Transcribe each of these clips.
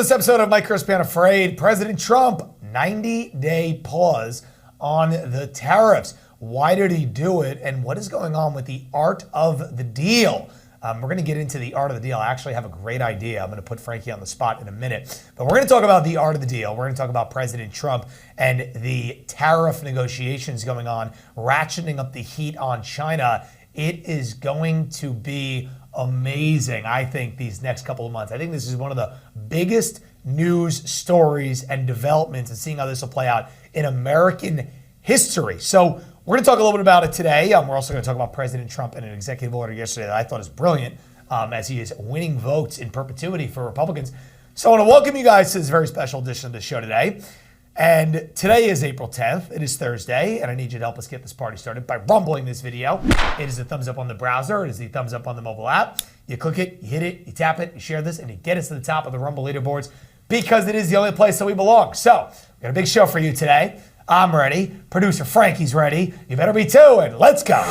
this episode of Mike Crispy Unafraid. President Trump, 90-day pause on the tariffs. Why did he do it? And what is going on with the art of the deal? We're going to get into the art of the deal. I actually have a great idea. I'm going to put Frankie on the spot in a minute. But we're going to talk about the art of the deal. We're going to talk about President Trump and the tariff negotiations going on, ratcheting up the heat on China. It is going to be amazing, I think, these next couple of months. I think this is one of the biggest news stories and developments and seeing how this will play out in American history. So we're going to talk a little bit about it today. We're also going to talk about President Trump and an executive order yesterday that I thought is brilliant as he is winning votes in perpetuity for Republicans. So I want to welcome you guys to this very special edition of the show today. And today is April 10th. It is Thursday, and I need you to help us get this party started by rumbling this video. It is a thumbs up on the browser. It is the thumbs up on the mobile app. You click it, you hit it, you tap it, you share this, and you get us to the top of the Rumble leaderboards because it is the only place that we belong. So we got a big show for you today. I'm ready. Producer Frankie's ready. You better be too, and let's go.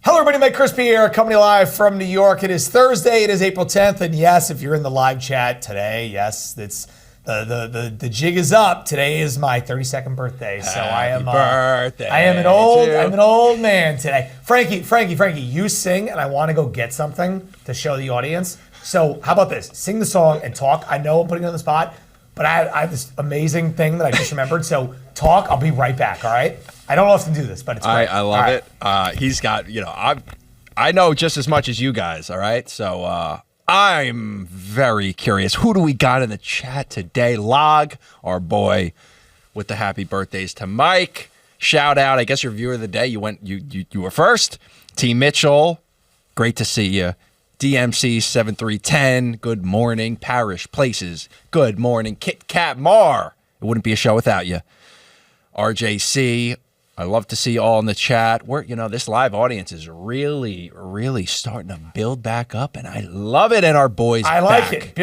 Hello, everybody. Mike Crispy here, coming live from New York. It is Thursday. It is April 10th. And yes, if you're in the live chat today, yes, it's the jig is up. Today is my 32nd birthday. So Happy birthday. I am an old man today. Frankie, you sing, and I want to go get something to show the audience. So how about this? Sing the song and talk. I know I'm putting you on the spot, but I have this amazing thing that I just remembered. So talk. I'll be right back. All right. I don't often do this, but it's great. I love it. He's got, I know just as much as you guys, all right? So I'm very curious. Who do we got in the chat today? Log, our boy, with the happy birthdays to Mike. Shout out. I guess your viewer of the day, you were first. T. Mitchell, great to see you. DMC 7310, good morning. Parish Places, good morning. Kit Kat Mar, it wouldn't be a show without you. RJC, I love to see you all in the chat. This live audience is really, really starting to build back up, and I love it. And our boys, I like it.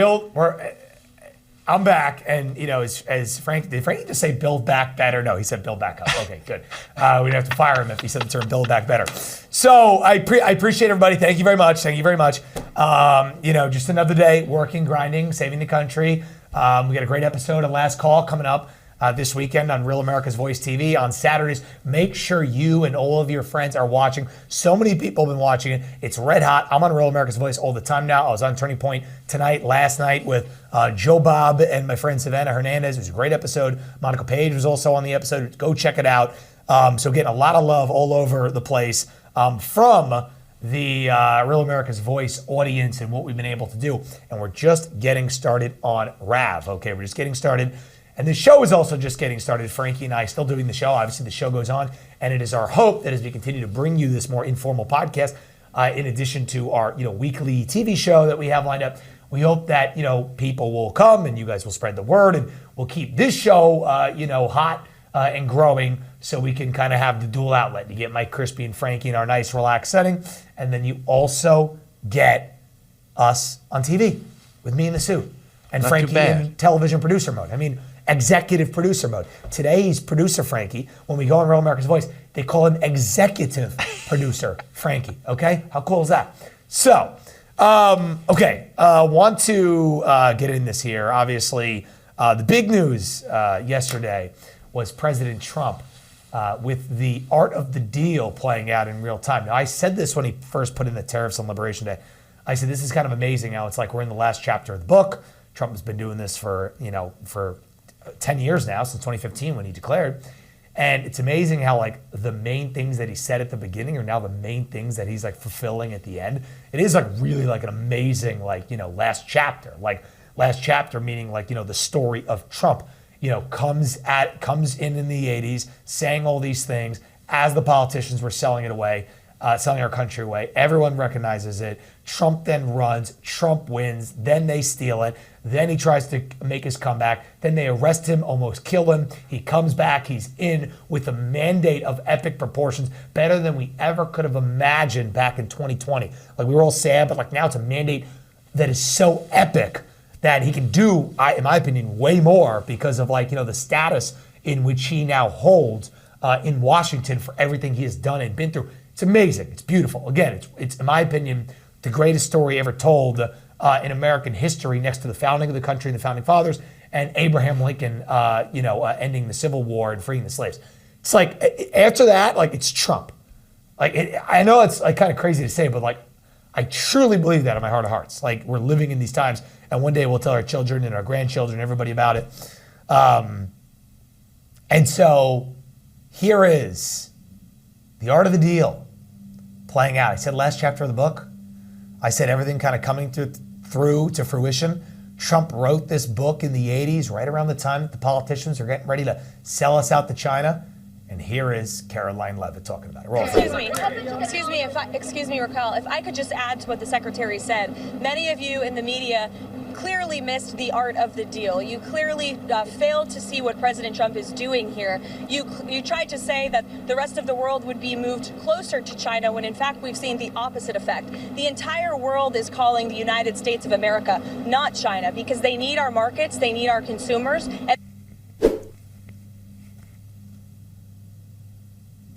I'm back, and as Frank, did Frankie just say build back better? No, he said build back up. Okay, good. We'd have to fire him if he said the term build back better. So I appreciate everybody. Thank you very much. Just another day working, grinding, saving the country. We got a great episode of Last Call coming up this weekend on Real America's Voice TV on Saturdays. Make sure you and all of your friends are watching. So many people have been watching it. It's red hot. I'm on Real America's Voice all the time now. I was on Turning Point last night with Joe Bob and my friend Savannah Hernandez. It was a great episode. Monica Page was also on the episode. Go check it out. So getting a lot of love all over the place from the Real America's Voice audience and what we've been able to do. And we're just getting started on RAV. Okay, we're just getting started. And the show is also just getting started. Frankie and I still doing the show. Obviously, the show goes on. And it is our hope that as we continue to bring you this more informal podcast, in addition to our weekly TV show that we have lined up, we hope that people will come and you guys will spread the word. And we'll keep this show hot and growing so we can kind of have the dual outlet. You get Mike Crispy and Frankie in our nice, relaxed setting. And then you also get us on TV with me in the suit. And Not Frankie in television producer mode. Executive producer mode. Today he's producer Frankie. When we go on Real America's Voice, they call him executive producer Frankie. Okay? How cool is that? So, want to get in this here. Obviously, the big news yesterday was President Trump with the art of the deal playing out in real time. Now, I said this when he first put in the tariffs on Liberation Day. I said, this is kind of amazing how it's like we're in the last chapter of the book. Trump has been doing this for 10 years now, since 2015 when he declared. And it's amazing how the main things that he said at the beginning are now the main things that he's fulfilling at the end. It is really an amazing last chapter. Last chapter meaning the story of Trump, comes in the 80s saying all these things as the politicians were selling it away. Selling our country away. Everyone recognizes it. Trump then runs. Trump wins. Then they steal it. Then he tries to make his comeback. Then they arrest him, almost kill him. He comes back. He's in with a mandate of epic proportions, better than we ever could have imagined back in 2020. We were all sad, but now it's a mandate that is so epic that he can do, in my opinion, way more because of the status in which he now holds in Washington for everything he has done and been through. It's amazing. It's beautiful. Again, it's in my opinion, the greatest story ever told in American history, next to the founding of the country and the founding fathers and Abraham Lincoln, ending the Civil War and freeing the slaves. It's like after that, it's Trump. I know it's kind of crazy to say, but I truly believe that in my heart of hearts. We're living in these times, and one day we'll tell our children and our grandchildren, everybody about it. And so here is the art of the deal playing out. I said last chapter of the book, I said everything kind of coming through to fruition. Trump wrote this book in the 80s, right around the time that the politicians are getting ready to sell us out to China. And here is Caroline Levitt talking about it. Excuse me, Raquel. If I could just add to what the secretary said, many of you in the media clearly missed the art of the deal. You clearly failed to see what President Trump is doing here. You tried to say that the rest of the world would be moved closer to China when in fact we've seen the opposite effect. The entire world is calling the United States of America, not China, because they need our markets, they need our consumers.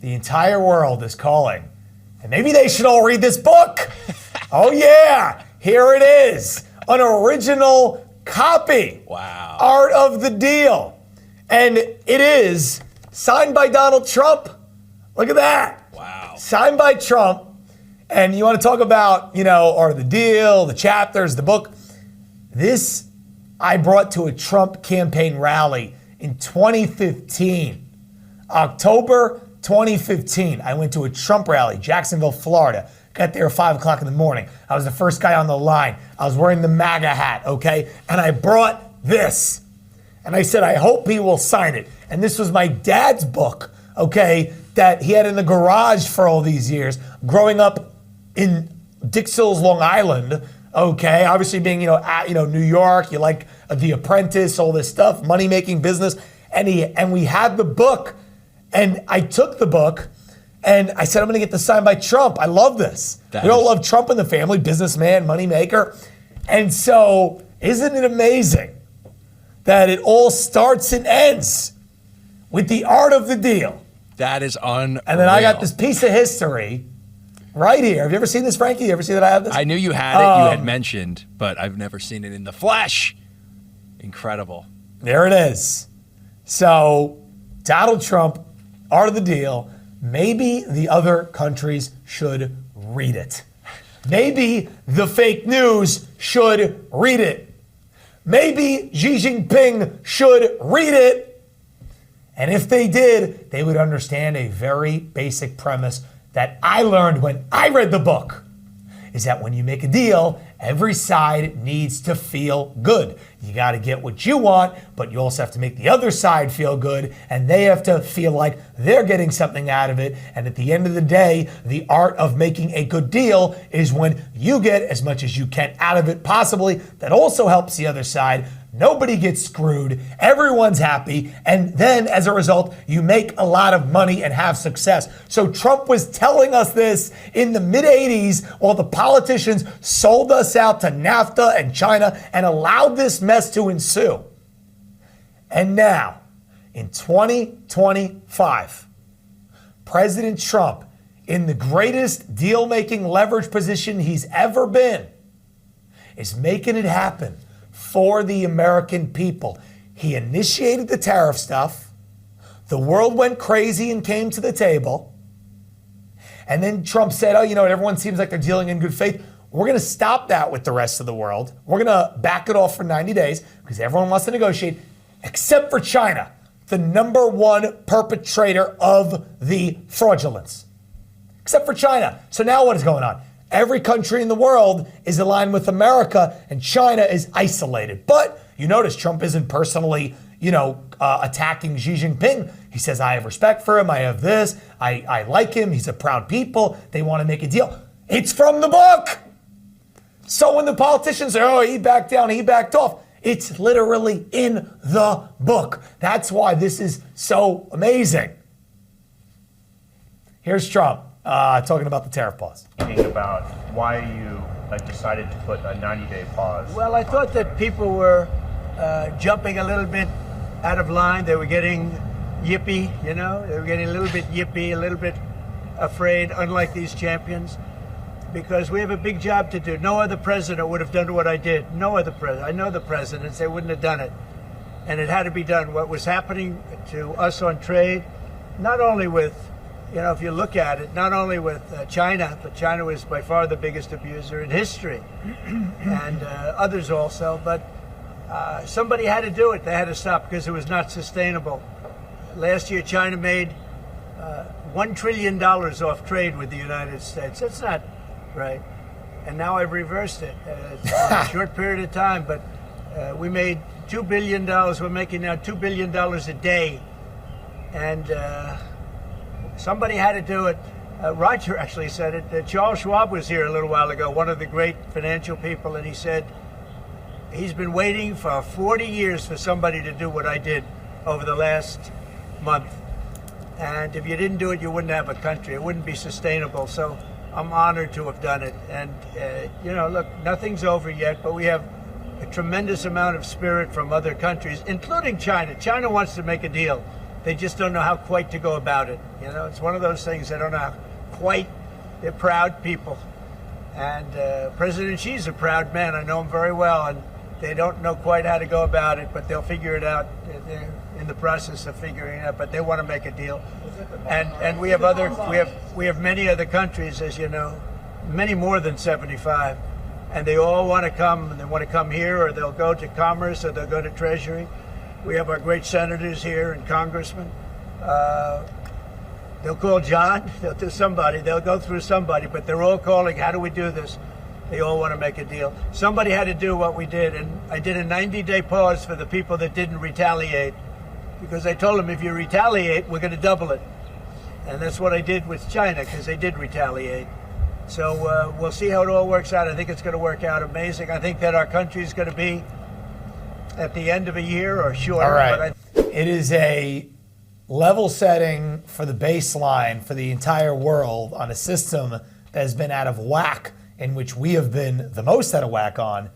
The entire world is calling. And maybe they should all read this book. Oh yeah, here it is. An original copy. Wow. Art of the Deal. And it is signed by Donald Trump. Look at that. Wow. Signed by Trump. And you want to talk about, Art of the Deal, the chapters, the book. This I brought to a Trump campaign rally in 2015. October 2015, I went to a Trump rally, Jacksonville, Florida. Got there at 5 o'clock in the morning. I was the first guy on the line. I was wearing the MAGA hat, okay? And I brought this. And I said, I hope he will sign it. And this was my dad's book, okay, that he had in the garage for all these years, growing up in Dick Sills, Long Island, okay? Obviously being, New York, you like The Apprentice, all this stuff, money-making business. And we had the book. And I took the book and I said, I'm going to get this signed by Trump. I love this. We all love Trump in the family, businessman, moneymaker. And so isn't it amazing that it all starts and ends with the art of the deal? That is unreal. And then I got this piece of history right here. Have you ever seen this, Frankie? You ever see that I have this? I knew you had it. You had mentioned, but I've never seen it in the flesh. Incredible. There it is. So Donald Trump, Art of the Deal. Maybe the other countries should read it. Maybe the fake news should read it. Maybe Xi Jinping should read it. And if they did, they would understand a very basic premise that I learned when I read the book, is that when you make a deal, every side needs to feel good. You got to get what you want, but you also have to make the other side feel good, and they have to feel like they're getting something out of it. And at the end of the day, the art of making a good deal is when you get as much as you can out of it, possibly. That also helps the other side. Nobody gets screwed. Everyone's happy. And then as a result, you make a lot of money and have success. So Trump was telling us this in the mid-'80s while the politicians sold us out to NAFTA and China and allowed this mess to ensue. And now, in 2025, President Trump, in the greatest deal-making leverage position he's ever been, is making it happen for the American people. He initiated the tariff stuff. The world went crazy and came to the table. And then Trump said, everyone seems like they're dealing in good faith. We're going to stop that with the rest of the world. We're going to back it off for 90 days because everyone wants to negotiate, except for China, the number one perpetrator of the fraudulence. Except for China. So now what is going on? Every country in the world is aligned with America, and China is isolated. But you notice Trump isn't personally, attacking Xi Jinping. He says, I have respect for him. I have this. I like him. He's a proud people. They want to make a deal. It's from the book. So when the politicians say, he backed down, he backed off, it's literally in the book. That's why this is so amazing. Here's Trump talking about the tariff pause. About why you decided to put a 90-day pause? Well, I thought that people were jumping a little bit out of line. They were getting yippy, you know. They were getting a little bit yippy, a little bit afraid, unlike these champions, because we have a big job to do. No other president would have done what I did. No other president. I know the presidents, they wouldn't have done it. And it had to be done. What was happening to us on trade, not only with, you know, if you look at it, not only with China, but China was by far the biggest abuser in history, and others also, but somebody had to do it. They had to stop because it was not sustainable. Last year, China made $1 trillion off trade with the United States. That's not right. And now I've reversed it. It's in a short period of time, but we made $2 billion. We're making now $2 billion a day. And somebody had to do it. Roger actually said it. Charles Schwab was here a little while ago, one of the great financial people, and he said he's been waiting for 40 years for somebody to do what I did over the last month. And if you didn't do it, you wouldn't have a country. It wouldn't be sustainable. So I'm honored to have done it. And, you know, look, nothing's over yet, but we have a tremendous amount of spirit from other countries, including China. China wants to make a deal. They just don't know how quite to go about it. You know, it's one of those things they don't know how quite. They're proud people. And President Xi's a proud man. I know him very well. And they don't know quite how to go about it, but they'll figure it out. They're in the process of figuring it out, but they want to make a deal. And we have many other countries, as you know, many more than 75, and they all want to come, and they want to come here, or they'll go to Commerce, or they'll go to Treasury. We have our great senators here and congressmen. They'll call John, they'll do somebody, they'll go through somebody, but they're all calling, how do we do this? They all want to make a deal. Somebody had to do what we did, and I did a 90-day pause for the people that didn't retaliate, because I told them if you retaliate, we're going to double it. And that's what I did with China, because they did retaliate. So we'll see how it all works out. I think it's going to work out amazing. I think that our country is going to be at the end of a year or shorter. All right. It is a level setting for the baseline for the entire world on a system that has been out of whack, in which we have been the most out of whack on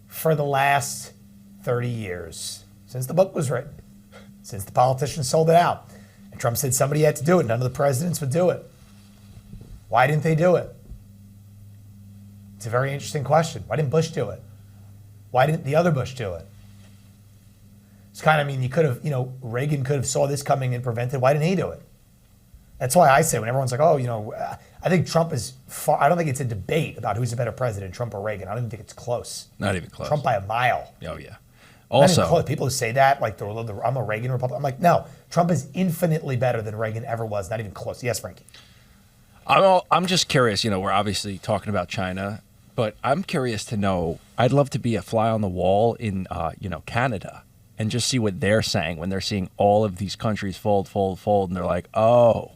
for the last 30 years, since the book was written, since the politicians sold it out. And Trump said somebody had to do it. None of the presidents would do it. Why didn't they do it? It's a very interesting question. Why didn't Bush do it? Why didn't the other Bush do it? It's kind of, I mean, you could have, you know, Reagan could have saw this coming and prevented. Why didn't he do it? That's why I say when everyone's like, oh, you know, I think Trump is far, I don't think it's a debate about who's a better president, Trump or Reagan. I don't even think it's close. Not even close. Trump by a mile. Oh, yeah. Also, people who say that, like, I'm a Reagan Republican. I'm like, no, Trump is infinitely better than Reagan ever was. Not even close. Yes, Frankie. I'm just curious, you know, we're obviously talking about China, but I'm curious to know, I'd love to be a fly on the wall in, you know, Canada and just see what they're saying when they're seeing all of these countries fold, and they're like, oh,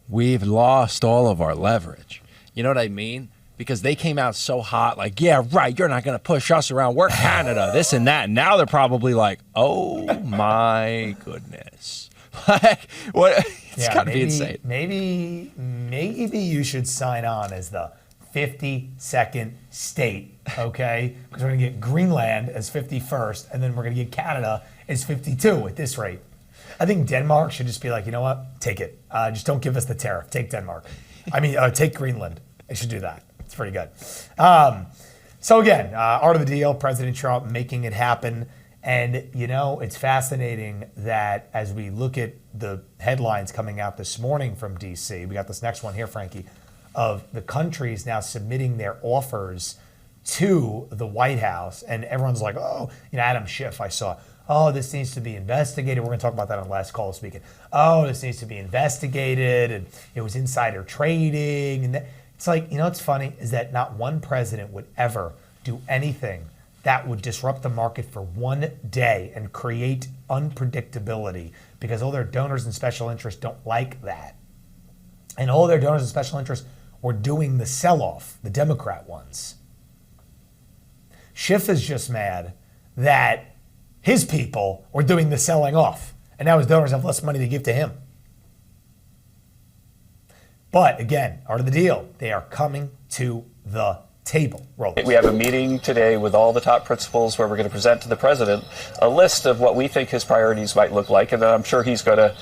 we've lost all of our leverage. You know what I mean? Because they came out so hot, like, yeah, right, you're not going to push us around. We're Canada, this and that. And now they're probably like, oh, my goodness. Like, what? It's got to be insane. Maybe you should sign on as the 52nd state, okay? Because we're going to get Greenland as 51st, and then we're going to get Canada as 52 at this rate. I think Denmark should just be like, you know what? Take it. Just don't give us the tariff. Take Denmark. I mean, take Greenland. They should do that. It's pretty good. So again, art of the deal, President Trump making it happen. And, you know, it's fascinating that as we look at the headlines coming out this morning from D.C., we got this next one here, Frankie, of the countries now submitting their offers to the White House. And everyone's like, oh, you know, Adam Schiff, I saw, oh, this needs to be investigated. We're going to talk about that on the last call this weekend. Oh, this needs to be investigated. And it was insider trading. And it's like, you know, what's funny is that not one president would ever do anything that would disrupt the market for one day and create unpredictability, because all their donors and special interests don't like that. And all their donors and special interests were doing the sell-off, the Democrat ones. Schiff is just mad that his people were doing the selling off, and now his donors have less money to give to him. But again, art of the deal, they are coming to the table. Roll. We have a meeting today with all the top principals where we're going to present to the president a list of what we think his priorities might look like, and then I'm sure he's going to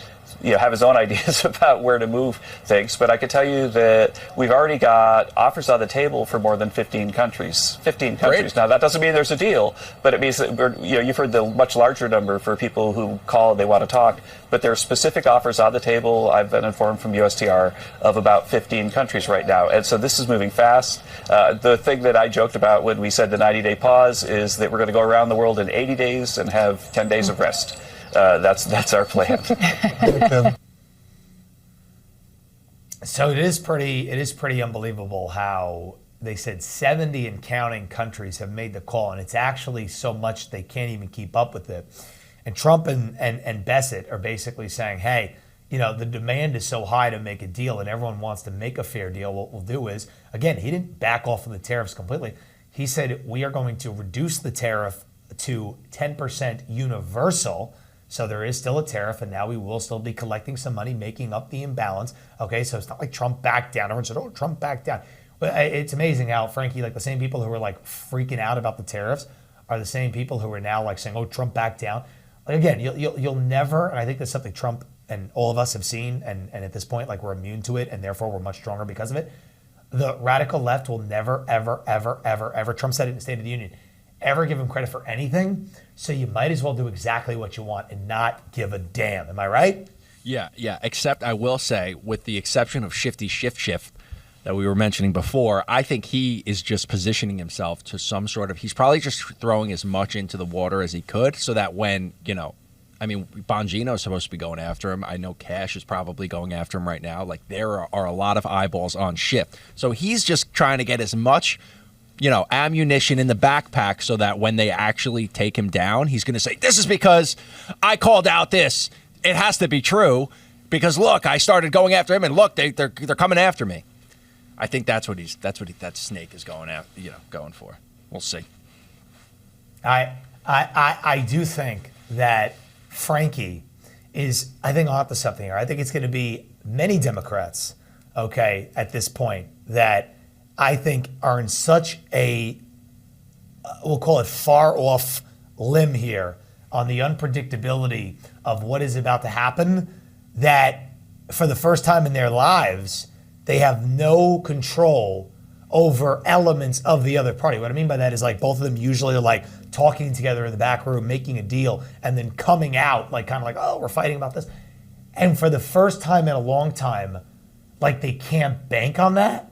have his own ideas about where to move things. But I can tell you that we've already got offers on the table for more than 15 countries. 15 countries. Great. Now, that doesn't mean there's a deal, but it means that you've heard the much larger number for people who call and they want to talk. But there are specific offers on the table. I've been informed from USTR of about 15 countries right now. And so this is moving fast. The thing that I joked about when we said the 90-day pause is that we're going to go around the world in 80 days and have 10 days of rest. That's our plan. So it is pretty unbelievable how they said 70 and counting countries have made the call, and it's actually so much they can't even keep up with it. And Trump and Bessett are basically saying, hey, the demand is so high to make a deal and everyone wants to make a fair deal. What we'll do is, again, he didn't back off of the tariffs completely. He said, we are going to reduce the tariff to 10% universal. So there is still a tariff, and now we will still be collecting some money, making up the imbalance. Okay, so it's not like Trump backed down. Everyone said, oh, Trump backed down. But it's amazing how, Frankie, like the same people who were like freaking out about the tariffs are the same people who are now like saying, oh, Trump backed down. Like, again, you'll never, and I think that's something Trump and all of us have seen, and at this point, like we're immune to it, and therefore we're much stronger because of it. The radical left will never, ever, ever, ever, ever, Trump said it in the State of the Union, ever give him credit for anything. So you might as well do exactly what you want and not give a damn. Am I right? Yeah. Except I will say, with the exception of Shifty Shift that we were mentioning before, I think he is just positioning himself to some sort of, he's probably just throwing as much into the water as he could so that when, Bongino is supposed to be going after him. I know Cash is probably going after him right now. Like, there are a lot of eyeballs on Schiff. So he's just trying to get as much ammunition in the backpack so that when they actually take him down, he's going to say, this is because I called out this. It has to be true because, look, I started going after him, and look, they're coming after me. I think that's what that snake is going after, going for. We'll see. I do think that Frankie is, I think, onto something here. I think it's going to be many Democrats, okay, at this point that I think are in such a, we'll call it far off limb here on the unpredictability of what is about to happen, that for the first time in their lives, they have no control over elements of the other party. What I mean by that is like both of them usually are like talking together in the back room, making a deal, and then coming out like kind of like, oh, we're fighting about this. And for the first time in a long time, like they can't bank on that.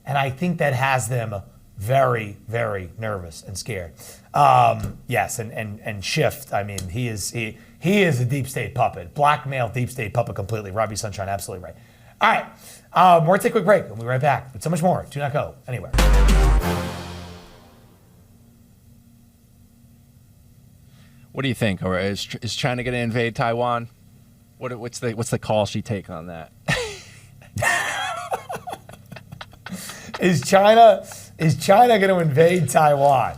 And I think that has them very, very nervous and scared. Yes, and Schiff, I mean, he is a deep state puppet. Blackmail deep state puppet completely. Robbie Sunshine, absolutely right. All right, we're going to take a quick break. We'll be right back. But so much more. Do not go anywhere. What do you think? Or is China going to invade Taiwan? What's the call she take on that? Is China going to invade Taiwan?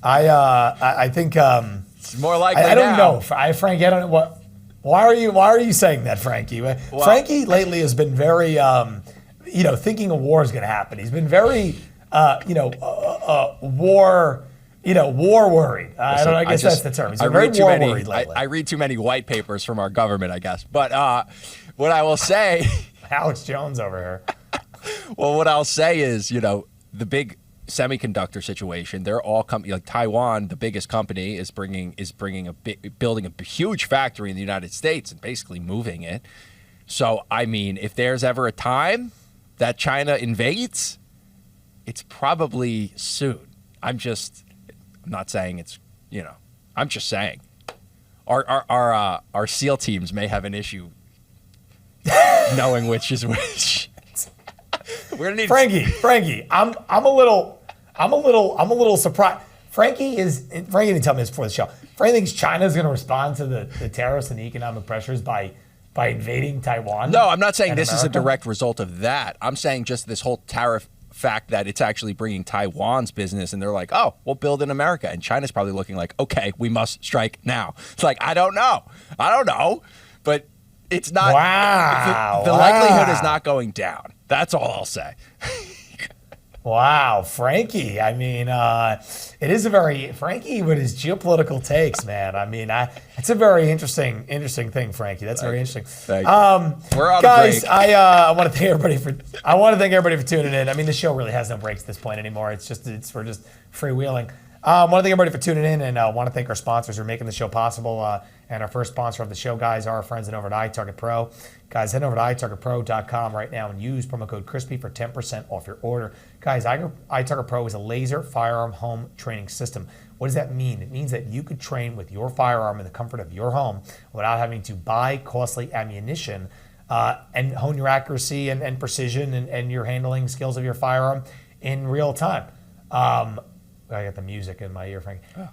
I think it's more likely. I don't now. know, Frankie. I don't know what. Why are you saying that, Frankie? Well, Frankie lately has been very, thinking a war is going to happen. He's been very, war worried. I guess that's the term. He's been very war worried lately. I read too many white papers from our government, I guess. But what I will say, Alex Jones over here. Well, what I'll say is, the big semiconductor situation. They're all like Taiwan, the biggest company, is building a huge factory in the United States and basically moving it. So, I mean, if there's ever a time that China invades, it's probably soon. I'm not saying it's, I'm just saying our SEAL teams may have an issue knowing which is which. We're gonna need Frankie. I'm a little surprised. Frankie didn't tell me this before the show. Frankie thinks China's going to respond to the tariffs and the economic pressures by invading Taiwan. No, I'm not saying this is a direct result of that. I'm saying just this whole tariff fact that it's actually bringing Taiwan's business, and they're like, oh, we'll build in America, and China's probably looking like, okay, we must strike now. It's like, I don't know, but it's not. Wow. The likelihood is not going down. That's all I'll say. Wow, Frankie. I mean, it is a very Frankie with his geopolitical takes, man. I mean, it's a very interesting thing, Frankie. That's very interesting. Thank you. We're out guys, of break. I want to thank everybody for tuning in. I mean, the show really has no breaks at this point anymore. We're just freewheeling. I want to thank everybody for tuning in, and I want to thank our sponsors who are making the show possible. And our first sponsor of the show, guys, are our friends over at iTarget Pro. Guys, head over to iTargetPro.com right now and use promo code CRISPY for 10% off your order. Guys, iTarget Pro is a laser firearm home training system. What does that mean? It means that you could train with your firearm in the comfort of your home without having to buy costly ammunition and hone your accuracy and precision and your handling skills of your firearm in real time. I got the music in my ear, Frank. Oh.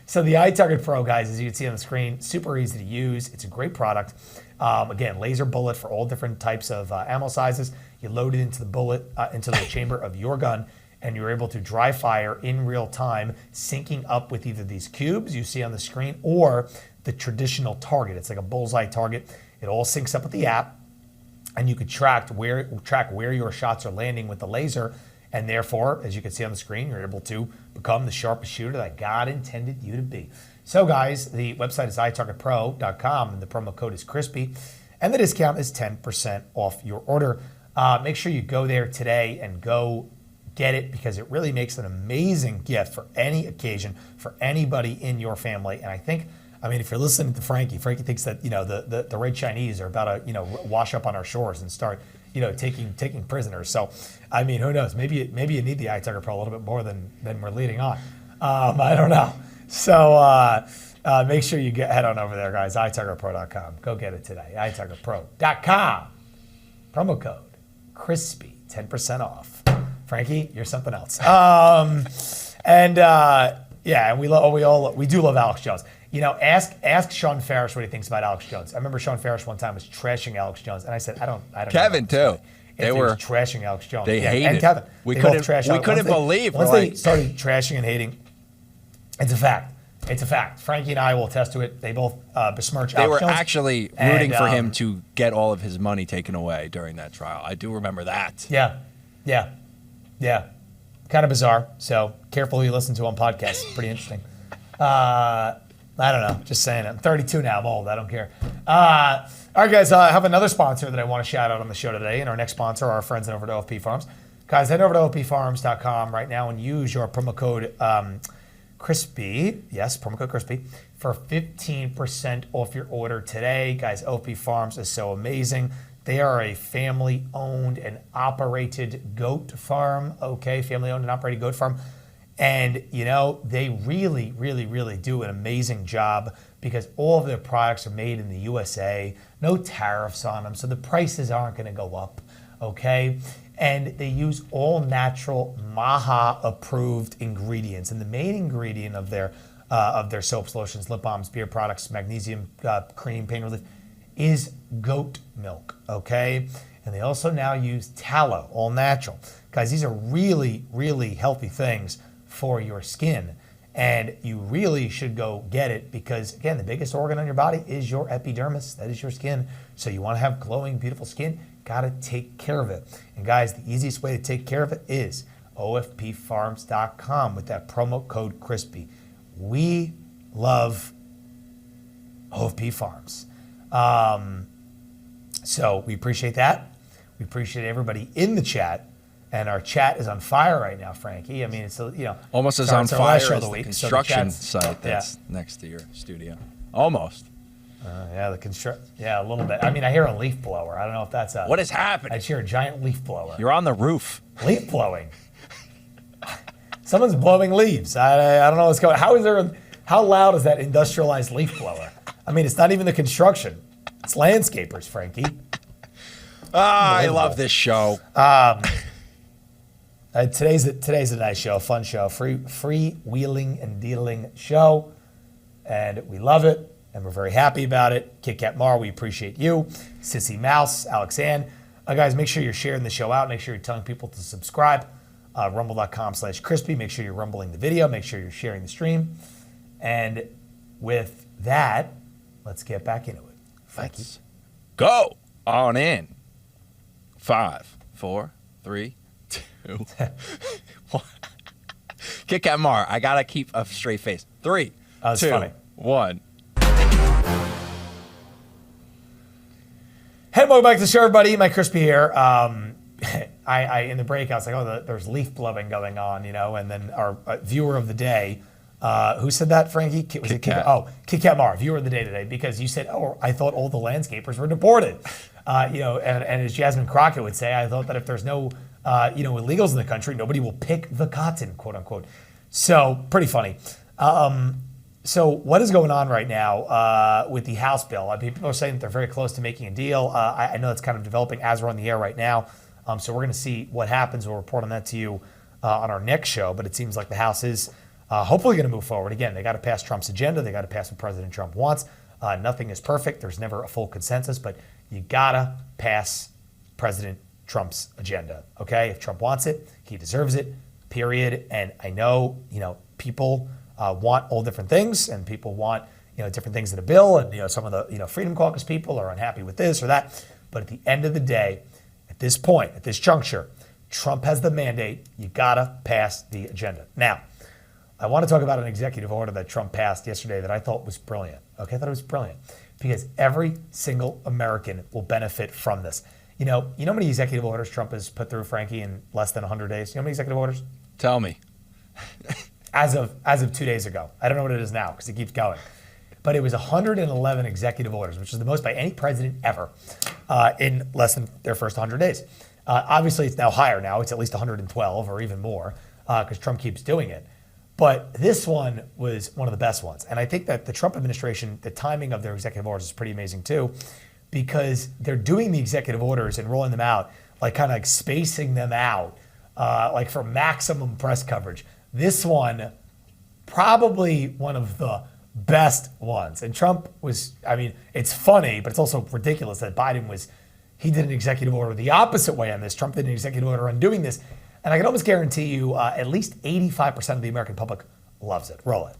So the iTarget Pro, guys, as you can see on the screen, super easy to use. It's a great product. Again, laser bullet for all different types of ammo sizes. You load it into the bullet, into the chamber of your gun, and you're able to dry fire in real time, syncing up with either these cubes you see on the screen or the traditional target. It's like a bullseye target. It all syncs up with the app, and you could track where your shots are landing with the laser. And therefore, as you can see on the screen, you're able to become the sharpest shooter that God intended you to be. So guys, the website is itargetpro.com and the promo code is CRISPY. And the discount is 10% off your order. Make sure you go there today and go get it because it really makes an amazing gift for any occasion, for anybody in your family. And I mean, if you're listening to Frankie thinks that, the Red Chinese are about to, wash up on our shores and start, taking prisoners. So, I mean, who knows? Maybe you need the iTarget Pro a little bit more than we're leading on. I don't know. So make sure you head on over there, guys. iTargetPro.com. Go get it today. iTargetPro.com. Promo code CRISPY, 10% off. Frankie, you're something else. And we do love Alex Jones. Ask Sean Farish what he thinks about Alex Jones. I remember Sean Farish one time was trashing Alex Jones, and I said, I don't. Kevin too. They were trashing Alex Jones. They hated. And Kevin. We couldn't believe. Once they started trashing and hating, it's a fact. It's a fact. Frankie and I will attest to it. They both besmirch Alex Jones. They were actually rooting for him to get all of his money taken away during that trial. I do remember that. Yeah. Kind of bizarre. So careful who you listen to on podcasts. Pretty interesting. I don't know. Just saying it. I'm 32 now. I'm old. I don't care. All right, guys. I have another sponsor that I want to shout out on the show today. And our next sponsor are our friends over at OFP Farms. Guys, head over to OFPFarms.com right now and use your promo code CRISPY. Yes, promo code CRISPY for 15% off your order today. Guys, OFP Farms is so amazing. They are a family-owned and operated goat farm. Okay, family-owned and operated goat farm. And, they really, really, really do an amazing job because all of their products are made in the USA, no tariffs on them, so the prices aren't going to go up, okay? And they use all natural MAHA-approved ingredients. And the main ingredient of their soaps, lotions, lip balms, beer products, magnesium cream, pain relief, is goat milk, okay? And they also now use tallow, all natural. Guys, these are really, really healthy things for your skin, and you really should go get it because, again, the biggest organ on your body is your epidermis. That is your skin. So you want to have glowing, beautiful skin, got to take care of it. And guys, the easiest way to take care of it is OFPFarms.com with that promo code CRISPY. We love OFP Farms. So we appreciate that. We appreciate everybody in the chat. And our chat is on fire right now, Frankie. I mean, it's almost as on fire as the construction site that's next to your studio. Almost. Yeah, a little bit. I mean, I hear a leaf blower. I don't know if that's What is happening? I hear a giant leaf blower. You're on the roof. Leaf blowing. Someone's blowing leaves. I don't know what's going on. How loud is that industrialized leaf blower? I mean, it's not even the construction. It's landscapers, Frankie. I love this show. Today's a nice show, a fun show, free wheeling and dealing show, and we love it, and we're very happy about it. Kit Kat Mar, we appreciate you. Sissy Mouse, Alex Ann. Guys, make sure you're sharing the show out. Make sure you're telling people to subscribe. Rumble.com/crispy. Make sure you're rumbling the video. Make sure you're sharing the stream. And with that, let's get back into it. Let's go on in. 5, 4, 3, 2, 1. Kit Kat Mar, I gotta keep a straight face. 3, That's 2, funny. 1. Hey, welcome back to the show, everybody. Mike Crispy here. I in the break, I was like, oh, there's leaf blowing going on, and then our viewer of the day, who said that, Frankie? Was it Kat. Kit Kat Mar, viewer of the day today, because you said, oh, I thought all the landscapers were deported. And as Jasmine Crockett would say, I thought that if there's no, illegals in the country, nobody will pick the cotton, quote unquote. So pretty funny. So what is going on right now with the House bill? People are saying that they're very close to making a deal. I know it's kind of developing as we're on the air right now. So we're going to see what happens. We'll report on that to you on our next show. But it seems like the House is hopefully going to move forward. Again, they got to pass Trump's agenda. They got to pass what President Trump wants. Nothing is perfect. There's never a full consensus. But you got to pass President Trump's agenda. Okay? If Trump wants it, he deserves it, period. And I know, people want all different things, and people want different things in a bill, and some of the Freedom Caucus people are unhappy with this or that. But at the end of the day, at this point, at this juncture, Trump has the mandate. You gotta pass the agenda. Now, I want to talk about an executive order that Trump passed yesterday that I thought was brilliant. Okay, I thought it was brilliant because every single American will benefit from this. You know how many executive orders Trump has put through, Frankie, in less than 100 days? You know how many executive orders? Tell me. As of 2 days ago. I don't know what it is now because it keeps going. But it was 111 executive orders, which is the most by any president ever in less than their first 100 days. Obviously, it's now higher now. It's at least 112 or even more because Trump keeps doing it. But this one was one of the best ones. And I think that the Trump administration, the timing of their executive orders is pretty amazing too, because they're doing the executive orders and rolling them out, like kind of like spacing them out, like for maximum press coverage. This one, probably one of the best ones. And Trump was, it's funny, but it's also ridiculous that he did an executive order the opposite way on this. Trump did an executive order on doing this. And I can almost guarantee you at least 85% of the American public loves it. Roll it.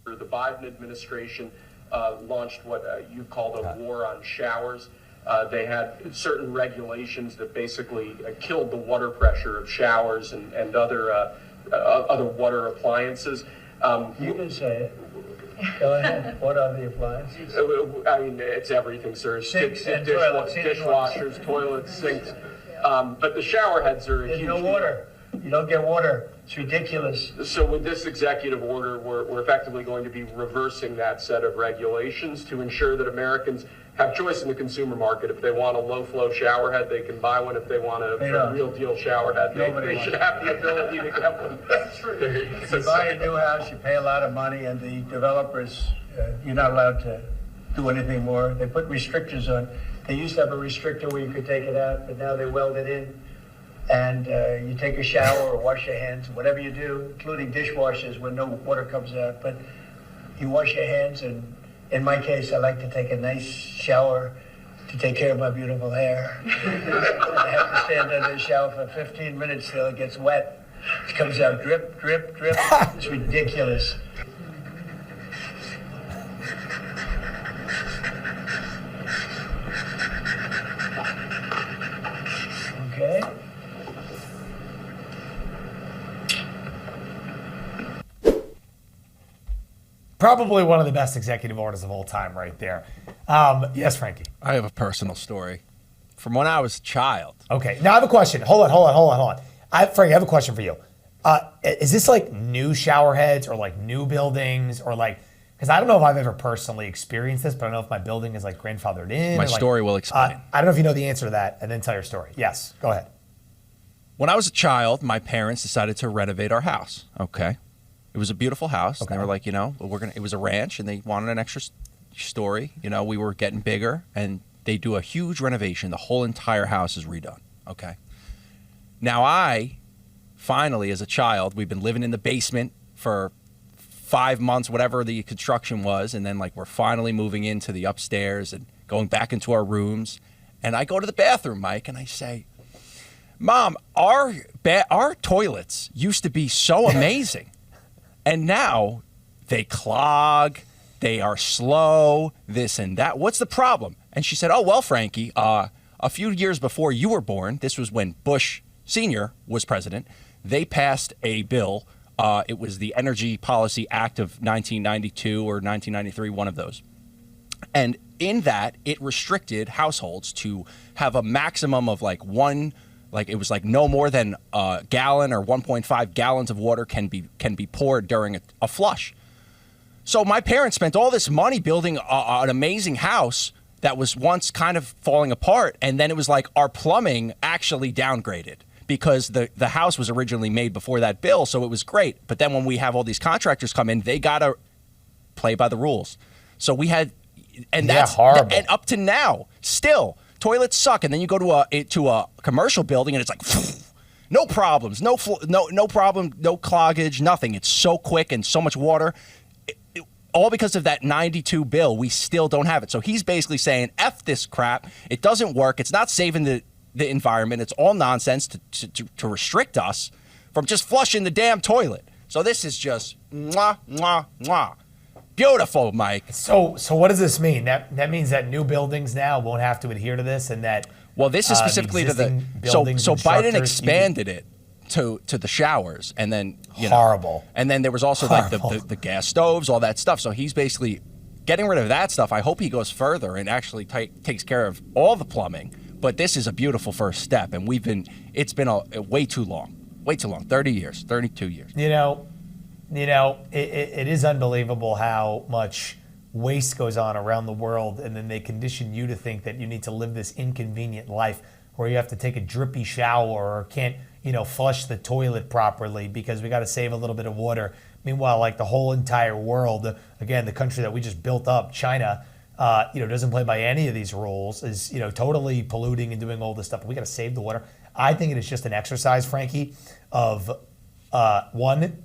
The Biden administration launched what you called a war on showers. They had certain regulations that basically killed the water pressure of showers and other water appliances. You can say it. Go ahead. What are the appliances? It's everything, sir. Sinks and toilets. Dishwashers, toilets, sinks. But the shower heads are There's huge. no water. You don't get water. It's ridiculous. So with this executive order, we're effectively going to be reversing that set of regulations to ensure that Americans have choice in the consumer market. If they want a low-flow shower head, they can buy one. If they want a real deal shower head, they should have the ability to get one. That's true. If you buy a new house, you pay a lot of money, and the developers, you're not allowed to do anything more. They put restrictors on. They used to have a restrictor where you could take it out, but now they weld it in. And you take a shower or wash your hands, whatever you do, including dishwashers when no water comes out. But you wash your hands, and in my case, I like to take a nice shower to take care of my beautiful hair. I have to stand under the shower for 15 minutes till it gets wet. It comes out drip, drip, drip. It's ridiculous. Okay. Probably one of the best executive orders of all time right there. Yes, Frankie. I have a personal story from when I was a child. Okay. Now I have a question. Hold on. Frankie, I have a question for you. Is this like new shower heads or like new buildings or like, because I don't know if I've ever personally experienced this, but I don't know if my building is like grandfathered in. My story will explain. I don't know if you know the answer to that, and then tell your story. Yes, go ahead. When I was a child, my parents decided to renovate our house. Okay. It was a beautiful house. Okay. And they were like, it was a ranch and they wanted an extra story. We were getting bigger and they do a huge renovation. The whole entire house is redone. Okay. Now I finally, as a child, we've been living in the basement for 5 months, whatever the construction was. And then we're finally moving into the upstairs and going back into our rooms. And I go to the bathroom, Mike, and I say, Mom, our toilets used to be so amazing. And now they clog, they are slow, this and that. What's the problem? And she said, oh, well, Frankie, a a few years before you were born, this was when Bush Sr. was president, they passed a bill. It was the Energy Policy Act of 1992 or 1993, one of those. And in that, it restricted households to have a maximum of like it was like no more than a gallon or 1.5 gallons of water can be poured during a flush. So my parents spent all this money building an amazing house that was once kind of falling apart, and then it was like our plumbing actually downgraded because the house was originally made before that bill, so it was great. But then when we have all these contractors come in, they gotta play by the rules. So we had, and that's horrible. And up to now, still toilets suck. And then you go to a commercial building, and it's like no problems, no problem, no cloggage, nothing. It's so quick and so much water. All because of that 92 bill, we still don't have it. So he's basically saying, F this crap. It doesn't work. It's not saving the environment. It's all nonsense to restrict us from just flushing the damn toilet. So this is just mwah, mwah, mwah. Beautiful, Mike. So what does this mean? That means that new buildings now won't have to adhere to this, and that well, this is specifically to the buildings so Biden structures, expanded it to the showers, and then horrible. And then there was also like the gas stoves, all that stuff. So he's basically getting rid of that stuff. I hope he goes further and actually takes care of all the plumbing. But this is a beautiful first step, and it's been way too long, 30 years, 32 years. It is unbelievable how much waste goes on around the world, and then they condition you to think that you need to live this inconvenient life where you have to take a drippy shower or can't, flush the toilet properly because we got to save a little bit of water. Meanwhile, like the whole entire world, again, the country that we just built up, China, doesn't play by any of these rules, is, totally polluting and doing all this stuff. But we got to save the water. I think it is just an exercise, Frankie, of one,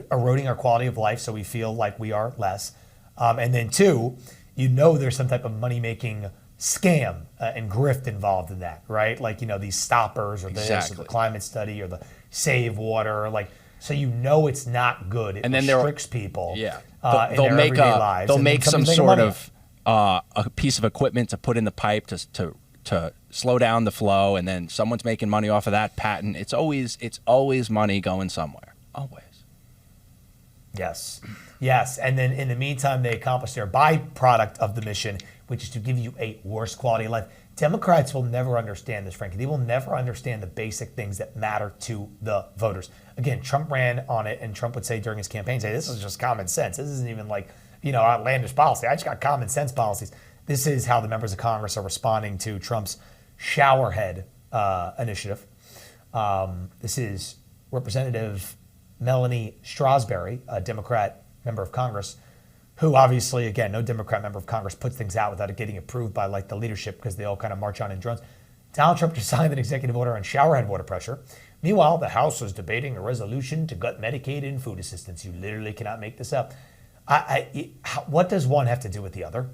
eroding our quality of life so we feel like we are less. And then two, there's some type of money-making scam and grift involved in that, right? Like, these stoppers or this or the climate study or the save water, or like, so it's not good. It and then restricts people. Yeah. In their everyday lives. They'll make some sort of a piece of equipment to put in the pipe to slow down the flow, and then someone's making money off of that patent. It's always money going somewhere. Always. Yes. And then in the meantime, they accomplish their byproduct of the mission, which is to give you a worse quality of life. Democrats will never understand this, Frankie. They will never understand the basic things that matter to the voters. Again, Trump ran on it, and Trump would say during his campaign, this is just common sense. This isn't even like, outlandish policy. I just got common sense policies. This is how the members of Congress are responding to Trump's showerhead initiative. This is Representative Melanie Strasberry, a Democrat member of Congress, who obviously, again, no Democrat member of Congress puts things out without it getting approved by like the leadership because they all kind of march on in drones. Donald Trump just signed an executive order on showerhead water pressure. Meanwhile, the House is debating a resolution to gut Medicaid and food assistance. You literally cannot make this up. What does one have to do with the other?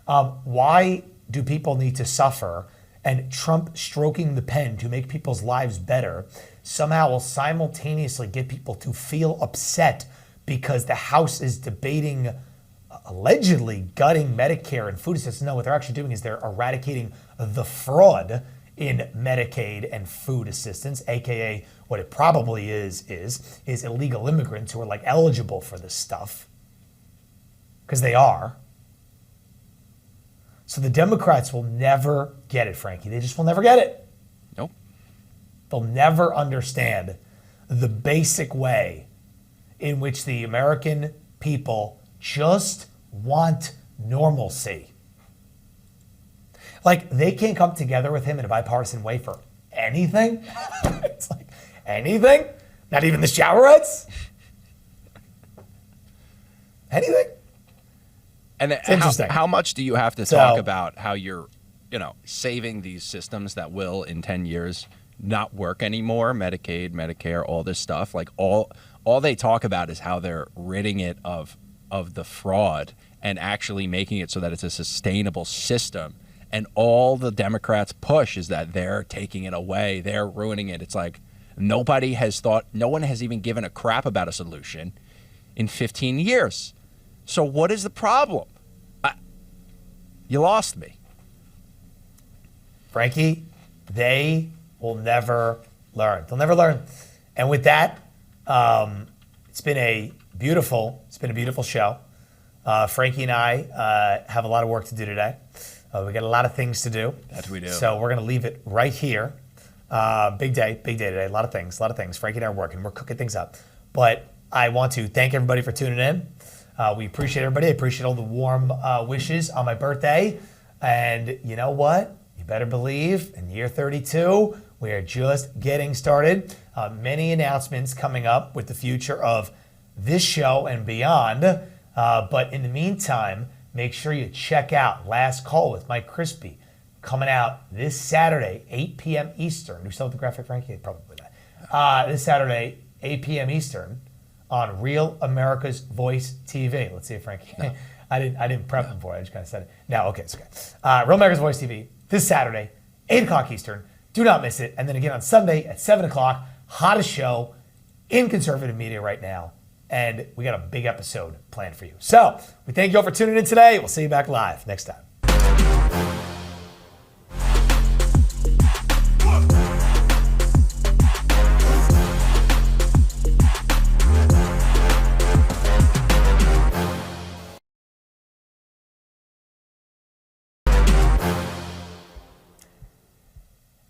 Why do people need to suffer? And Trump stroking the pen to make people's lives better somehow will simultaneously get people to feel upset because the House is debating allegedly gutting Medicare and food assistance. No, what they're actually doing is they're eradicating the fraud in Medicaid and food assistance, aka what it probably is illegal immigrants who are like eligible for this stuff, because they are. So the Democrats will never get it, Frankie. They just will never get it. Nope. They'll never understand the basic way in which the American people just want normalcy. Like, they can't come together with him in a bipartisan way for anything. It's like, anything? Not even the showerheads? Anything? And it's interesting. How much do you have to talk about how you're, saving these systems that will in 10 years not work anymore? Medicaid, Medicare, all this stuff. Like all they talk about is how they're ridding it of the fraud and actually making it so that it's a sustainable system. And all the Democrats push is that they're taking it away. They're ruining it. It's like no one has even given a crap about a solution in 15 years. So what is the problem? You lost me. Frankie, they will never learn. They'll never learn. And with that, it's been a beautiful show. Frankie and I have a lot of work to do today. We got a lot of things to do. That we do. So we're going to leave it right here. Big day today. A lot of things. Frankie and I are working. We're cooking things up. But I want to thank everybody for tuning in. We appreciate everybody. I appreciate all the warm wishes on my birthday. And you know what? You better believe in year 32, we are just getting started. Many announcements coming up with the future of this show and beyond. But in the meantime, make sure you check out Last Call with Mike Crispy coming out this Saturday, 8 p.m. Eastern. Do you still have the graphic, Frankie? Probably not. This Saturday, 8 p.m. Eastern on Real America's Voice TV. Let's see if Frankie... No. I didn't prep him for it. I just kind of said it. No, okay, it's okay. Real America's Voice TV this Saturday, 8 o'clock Eastern. Do not miss it. And then again on Sunday at 7 o'clock, hottest show in conservative media right now. And we got a big episode planned for you. So we thank you all for tuning in today. We'll see you back live next time.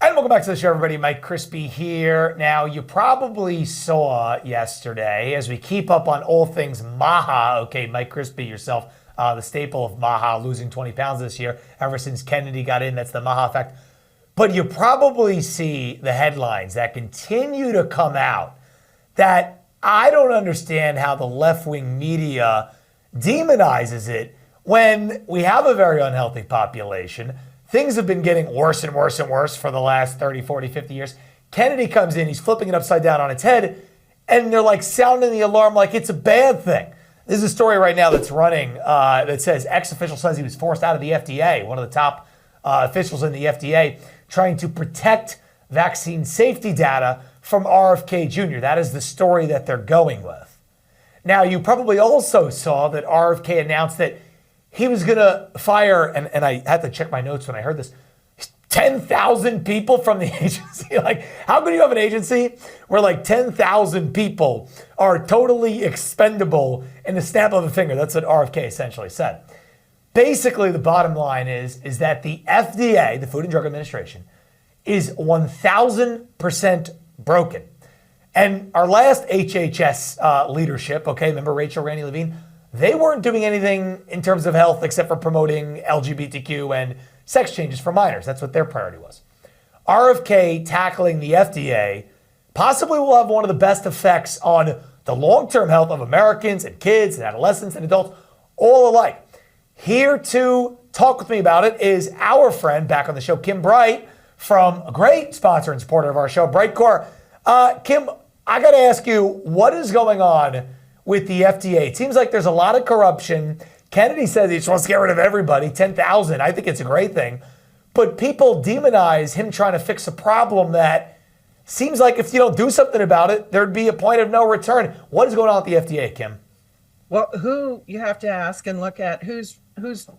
And welcome back to the show, everybody. Mike Crispy here. Now, you probably saw yesterday, as we keep up on all things Maha, okay, Mike Crispy yourself, the staple of Maha, losing 20 pounds this year, ever since Kennedy got in, that's the Maha effect. But you probably see the headlines that continue to come out that I don't understand how the left-wing media demonizes it when we have a very unhealthy population. Things have been getting worse and worse and worse for the last 30, 40, 50 years. Kennedy comes in, he's flipping it upside down on its head, and they're like sounding the alarm like it's a bad thing. This is a story right now that's running that says ex-official says he was forced out of the FDA, one of the top officials in the FDA, trying to protect vaccine safety data from RFK Jr. That is the story that they're going with. Now, you probably also saw that RFK announced that he was going to fire, and I had to check my notes when I heard this, 10,000 people from the agency. Like, how could you have an agency where like 10,000 people are totally expendable in the snap of a finger? That's what RFK essentially said. Basically, the bottom line is that the FDA, the Food and Drug Administration, is 1,000% broken. And our last HHS leadership, okay, remember Rachel Randy Levine? They weren't doing anything in terms of health except for promoting LGBTQ and sex changes for minors. That's what their priority was. RFK tackling the FDA possibly will have one of the best effects on the long-term health of Americans and kids and adolescents and adults, all alike. Here to talk with me about it is our friend back on the show, Kim Bright, from a great sponsor and supporter of our show, Brightcore. Kim, I got to ask you, what is going on with the FDA? It seems like there's a lot of corruption. Kennedy says he just wants to get rid of everybody, 10,000. I think it's a great thing. But people demonize him trying to fix a problem that seems like if you don't do something about it, there'd be a point of no return. What is going on with the FDA, Kim? Well, who you have to ask and look at who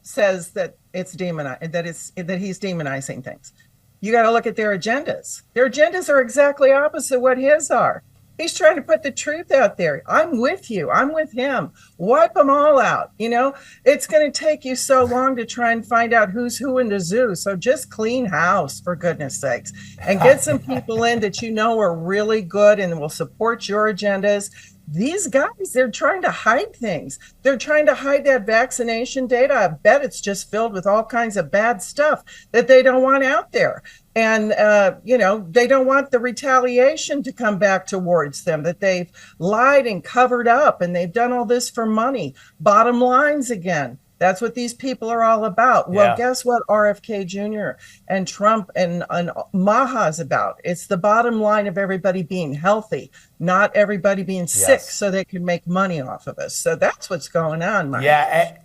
says that it's that he's demonizing things. You got to look at their agendas. Their agendas are exactly opposite what his are. He's trying to put the truth out there. I'm with you. I'm with him. Wipe them all out. You know, it's going to take you so long to try and find out who's who in the zoo. So just clean house, for goodness sakes, and get some people in that you know are really good and will support your agendas. These guys, they're trying to hide things. They're trying to hide that vaccination data. I bet it's just filled with all kinds of bad stuff that they don't want out there. And, they don't want the retaliation to come back towards them, that they've lied and covered up and they've done all this for money. Bottom lines again. That's what these people are all about. Well, guess what RFK Jr. and Trump and Maha is about? It's the bottom line of everybody being healthy, not everybody being sick so they can make money off of us. So that's what's going on, Mike. Yeah,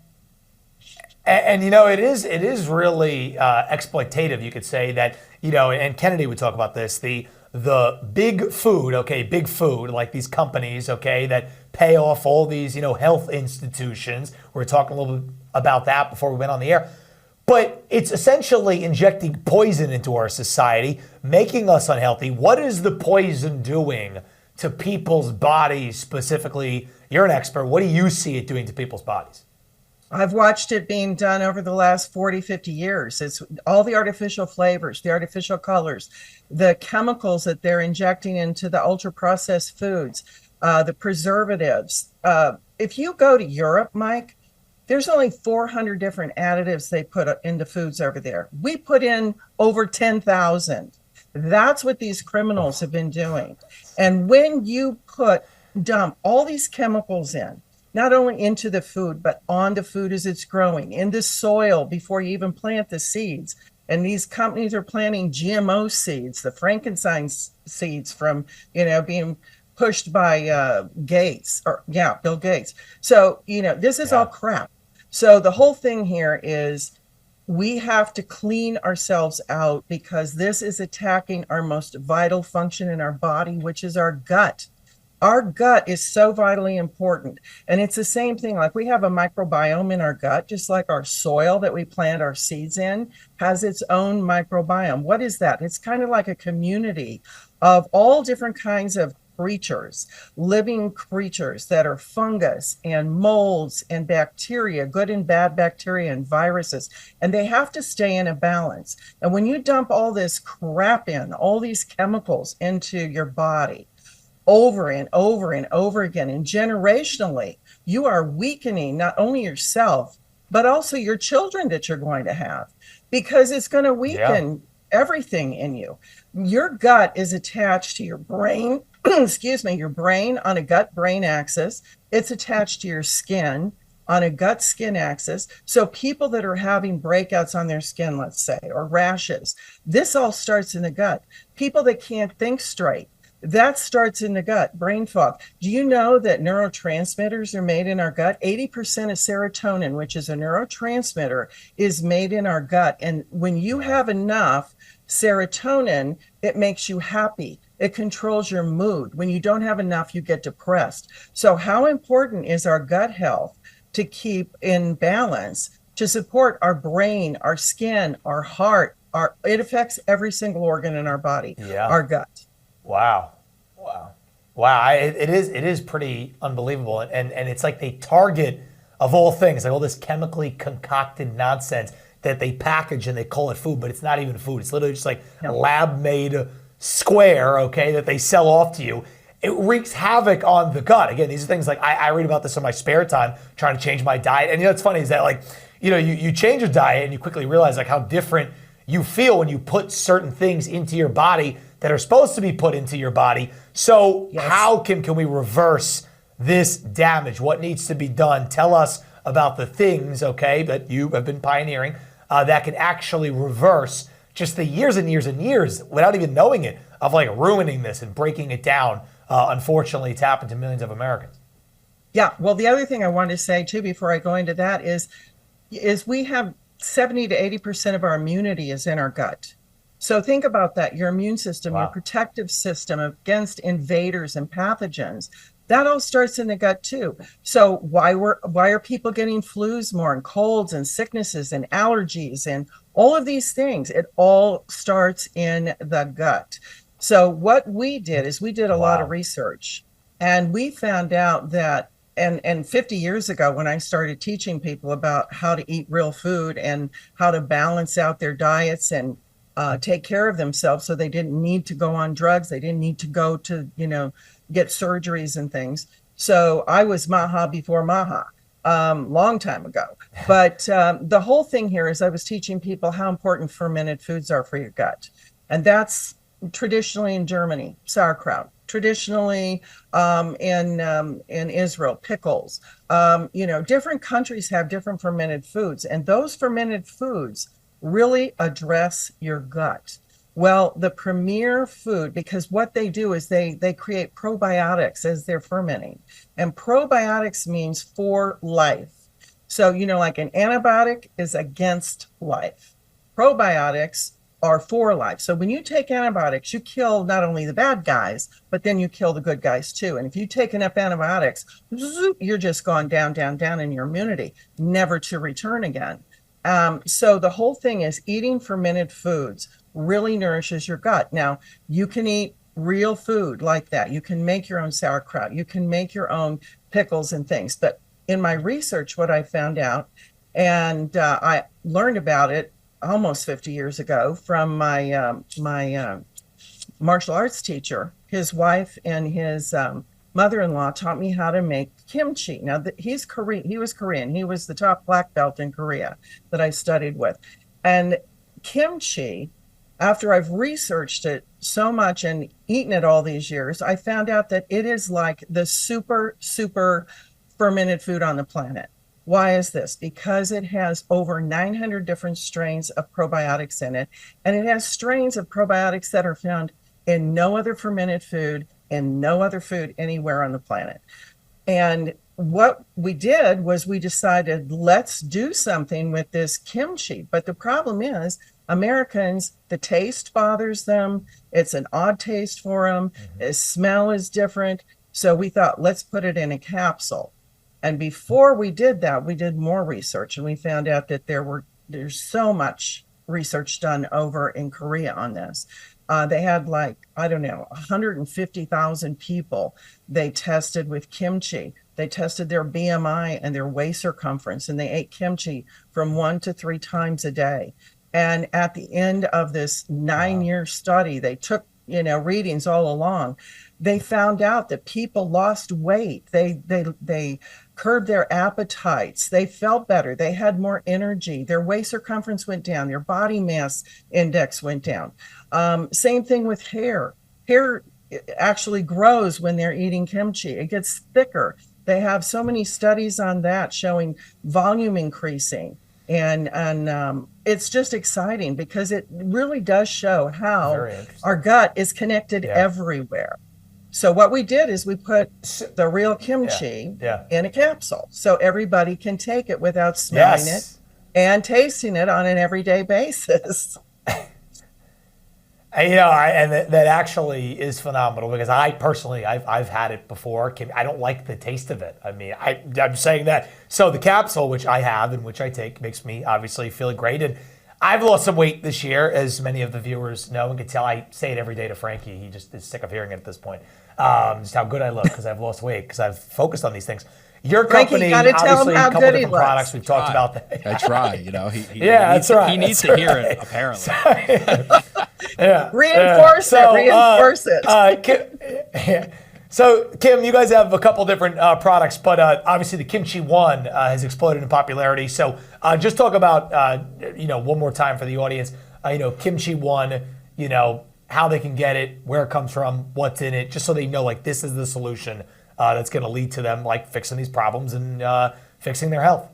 and it is really exploitative, you could say that, and Kennedy would talk about this, the big food, like these companies, that pay off all these, health institutions. We were talking a little bit about that before we went on the air. But it's essentially injecting poison into our society, making us unhealthy. What is the poison doing to people's bodies specifically? You're an expert. What do you see it doing to people's bodies? I've watched it being done over the last 40, 50 years. It's all the artificial flavors, the artificial colors, the chemicals that they're injecting into the ultra processed foods, the preservatives. If you go to Europe, Mike, there's only 400 different additives they put into foods over there. We put in over 10,000. That's what these criminals have been doing. And when you dump all these chemicals in, not only into the food, but on the food as it's growing, in the soil before you even plant the seeds. And these companies are planting GMO seeds, the Frankenstein seeds from, being pushed by Bill Gates. So, this is all crap. So the whole thing here is we have to clean ourselves out because this is attacking our most vital function in our body, which is our gut. Our gut is so vitally important. And it's the same thing. Like we have a microbiome in our gut, just like our soil that we plant our seeds in has its own microbiome. What is that? It's kind of like a community of all different kinds of creatures, living creatures that are fungus and molds and bacteria, good and bad bacteria and viruses, and they have to stay in a balance. And when you dump all this crap in, all these chemicals into your body over and over and over again, and generationally, you are weakening not only yourself, but also your children that you're going to have, because it's going to weaken everything in you. Your gut is attached to your brain, your brain on a gut-brain axis. It's attached to your skin on a gut-skin axis. So people that are having breakouts on their skin, let's say, or rashes, this all starts in the gut. People that can't think straight, that starts in the gut, brain fog. Do you know that neurotransmitters are made in our gut? 80% of serotonin, which is a neurotransmitter, is made in our gut. And when you have enough serotonin, it makes you happy. It controls your mood. When you don't have enough, you get depressed. So how important is our gut health to keep in balance, to support our brain, our skin, our heart? It affects every single organ in our body, our gut. Wow. It is pretty unbelievable. And it's like they target, of all things, like all this chemically concocted nonsense that they package and they call it food, but it's not even food. It's literally just like lab-made square, okay, that they sell off to you. It wreaks havoc on the gut. Again, these are things like I read about this in my spare time, trying to change my diet. And what's funny is that you change your diet and you quickly realize like how different you feel when you put certain things into your body that are supposed to be put into your body. So how can we reverse this damage? What needs to be done? Tell us about the things, okay, that you have been pioneering that can actually reverse just the years and years and years without even knowing it of like ruining this and breaking it down. Unfortunately, it's happened to millions of Americans. Yeah. Well, the other thing I wanted to say too, before I go into that is we have 70 to 80% of our immunity is in our gut. So think about that. Your immune system, your protective system against invaders and pathogens, that all starts in the gut too. So why are people getting flus more and colds and sicknesses and allergies and all of these things? It all starts in the gut. So what we did is we did a lot of research, and we found out that and 50 years ago, when I started teaching people about how to eat real food and how to balance out their diets and take care of themselves so they didn't need to go on drugs, they didn't need to go to, get surgeries and things. So I was Maha before Maha, long time ago. But the whole thing here is I was teaching people how important fermented foods are for your gut. And that's traditionally in Germany, sauerkraut. Traditionally in Israel, pickles. Different countries have different fermented foods, and those fermented foods really address your gut. Well, the premier food, because what they do is they create probiotics as they're fermenting, and probiotics means for life. So, like an antibiotic is against life. Probiotics are for life. So when you take antibiotics, you kill not only the bad guys, but then you kill the good guys too. And if you take enough antibiotics, you're just gone down, down, down in your immunity, never to return again. So the whole thing is eating fermented foods really nourishes your gut. Now, you can eat real food like that. You can make your own sauerkraut. You can make your own pickles and things. But in my research, what I found out, and I learned about it almost 50 years ago from my martial arts teacher. His wife and his mother-in-law taught me how to make kimchi. Now, he's Korean. He was Korean. He was the top black belt in Korea that I studied with. And kimchi, after I've researched it so much and eaten it all these years, I found out that it is like the super, super fermented food on the planet. Why is this? Because it has over 900 different strains of probiotics in it, and it has strains of probiotics that are found in no other fermented food and no other food anywhere on the planet. And what we did was we decided, let's do something with this kimchi. But the problem is, Americans, the taste bothers them. It's an odd taste for them. The smell is different. So we thought, let's put it in a capsule. And before we did that, we did more research, and we found out that there's so much research done over in Korea on this. They had 150,000 people they tested with kimchi. They tested their BMI and their waist circumference, and they ate kimchi from 1 to 3 times a day. And at the end of this 9-year study, they took readings all along. They found out that people lost weight. They curbed their appetites. They felt better. They had more energy. Their waist circumference went down. Their body mass index went down. Same thing with hair. Hair actually grows when they're eating kimchi. It gets thicker. They have so many studies on that showing volume increasing. And it's just exciting because it really does show how our gut is connected everywhere. So what we did is we put the real kimchi in a capsule so everybody can take it without smelling it and tasting it on an everyday basis. That actually is phenomenal because I personally, I've had it before. I don't like the taste of it. I mean, I'm saying that. So the capsule, which I have and which I take, makes me obviously feel great. And I've lost some weight this year, as many of the viewers know and can tell. I say it every day to Frankie. He just is sick of hearing it at this point. Just how good I look because I've lost weight because I've focused on these things. Your company, obviously, a couple different products. We've talked about that. That's right. He that's right. He needs to hear it, apparently. Reinforce it. So, Kim, you guys have a couple different products, but obviously the Kimchi One has exploded in popularity. So, just talk about, one more time for the audience, Kimchi One, how they can get it, where it comes from, what's in it, just so they know, this is the solution that's going to lead to them, fixing these problems and fixing their health.